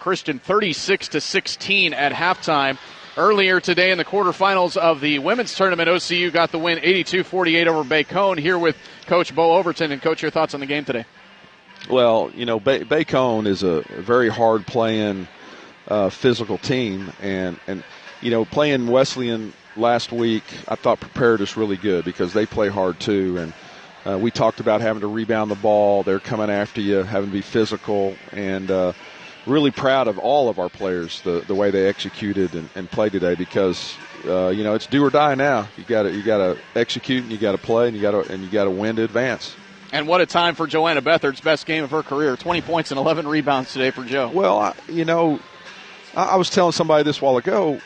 Christian 36-16 at halftime. Earlier today in the quarterfinals of the women's tournament, OCU got the win 82-48 over Bacone. Here with Coach Bo Overton. And, Coach, your thoughts on the game today? Well, Bacone is a very hard-playing, physical team. And playing Wesleyan last week, I thought prepared us really good because they play hard too. And we talked about having to rebound the ball. They're coming after you, having to be physical, and really proud of all of our players, the way they executed and played today because it's do or die now. You got to execute, and you got to play, and you got to win to advance. And what a time for Joanna Beathard's best game of her career. 20 points and 11 rebounds today for Jo. Well, I was telling somebody this a while ago.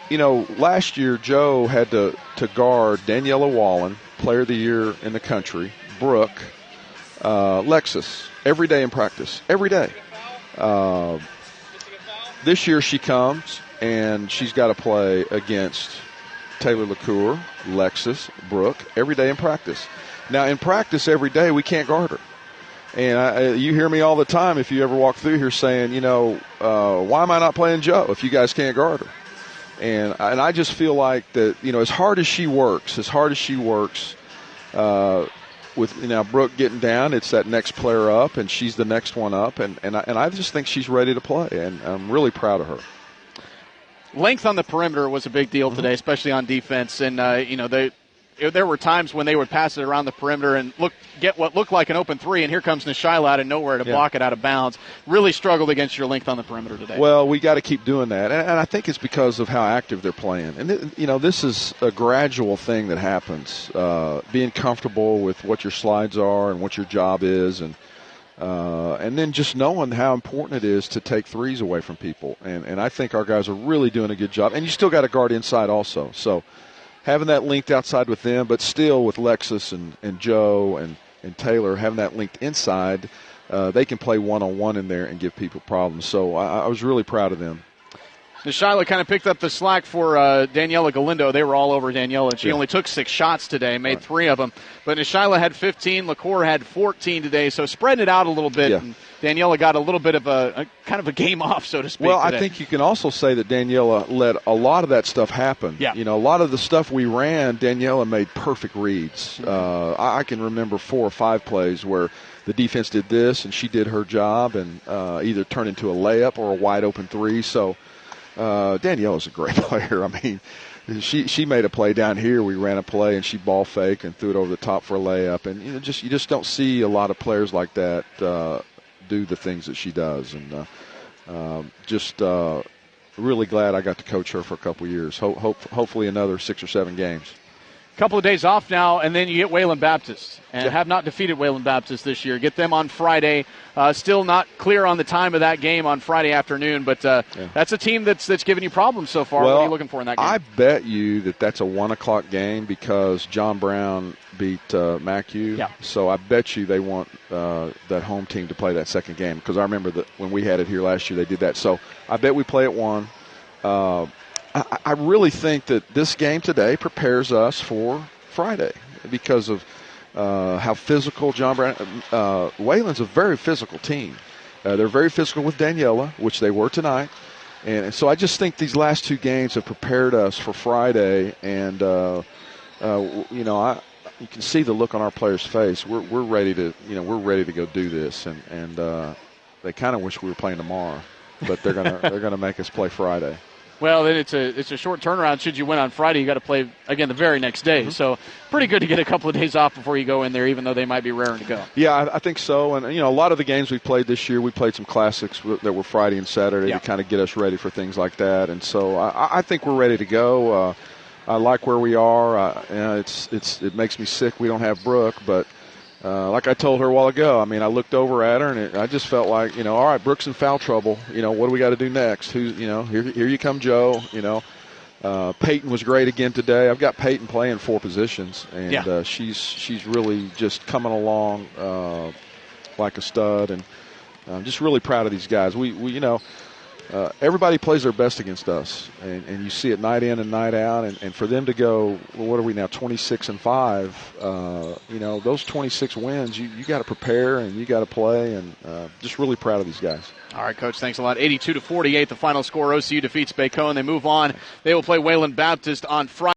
Last year Jo had to guard Daniela Wallen, Player of the Year in the country, Brooke, Lexus, every day in practice, every day. This year she comes and she's got to play against Taylor LaCour, Lexus, Brooke, every day in practice. Now, in practice every day, we can't guard her. And you hear me all the time if you ever walk through here saying, why am I not playing Jo if you guys can't guard her? And I just feel like that, as hard as she works, with now Brooke getting down, it's that next player up, and she's the next one up, and I just think she's ready to play, and I'm really proud of her. Length on the perimeter was a big deal today, especially on defense, and there were times when they would pass it around the perimeter and get what looked like an open three, and here comes Nishaila out of nowhere to block it out of bounds. Really struggled against your length on the perimeter today. Well, we got to keep doing that, and I think it's because of how active they're playing. And this is a gradual thing that happens. Being comfortable with what your slides are and what your job is, and then just knowing how important it is to take threes away from people. And I think our guys are really doing a good job. And you still got to guard inside also. So having that linked outside with them, but still with Lexus and Jo and Taylor, having that linked inside, they can play one-on-one in there and give people problems. So I was really proud of them. Nishaila kind of picked up the slack for Daniela Galindo. They were all over Daniela, and she only took 6 shots today, made 3 of them. But Nishaila had 15, LaCour had 14 today, so spreading it out a little bit. Yeah. And Daniela got a little bit of a kind of a game off, so to speak. Well, today. I think you can also say that Daniela let a lot of that stuff happen. Yeah. A lot of the stuff we ran, Daniela made perfect reads. Mm-hmm. I can remember 4 or 5 plays where the defense did this, and she did her job, and either turned into a layup or a wide-open three. So Daniela's a great player. I mean, she made a play down here. We ran a play, and she ball faked and threw it over the top for a layup. And you just don't see a lot of players like that do the things that she does. And really glad I got to coach her for a couple of years. Hopefully another 6 or 7 games. Couple of days off now, and then you get Wayland Baptist, and have not defeated Wayland Baptist this year. Get them on Friday. Still not clear on the time of that game on Friday afternoon, but that's a team that's given you problems so far. Well, what are you looking for in that game? I bet you that's a 1 o'clock game because John Brown beat MacU. Yeah. So I bet you they want that home team to play that second game because I remember that when we had it here last year, they did that. So I bet we play at 1. I really think that this game today prepares us for Friday because of how physical John Brown. Wayland's a very physical team. They're very physical with Daniela, which they were tonight. And so I just think these last 2 games have prepared us for Friday. And, you can see the look on our players' face. We're ready to, we're ready to go do this. And they kind of wish we were playing tomorrow, but they're gonna make us play Friday. Well, then it's a short turnaround. Should you win on Friday, you got to play again the very next day. Mm-hmm. So pretty good to get a couple of days off before you go in there, even though they might be raring to go. Yeah, I think so. And a lot of the games we played this year, we played some classics that were Friday and Saturday to kind of get us ready for things like that. And so I think we're ready to go. I like where we are. It makes me sick we don't have Brooke, but. Like I told her a while ago, I mean, I looked over at her and I just felt like, all right, Brooke's in foul trouble. What do we got to do next? Here you come, Jo. Peyton was great again today. I've got Peyton playing 4 positions, and she's really just coming along like a stud. And I'm just really proud of these guys. everybody plays their best against us, and you see it night in and night out. And for them to go, well, what are we now, 26-5? Those 26 wins, you got to prepare and you got to play, and just really proud of these guys. All right, Coach, thanks a lot. 82-48, the final score. OCU defeats Bacone. They move on. They will play Wayland Baptist on Friday.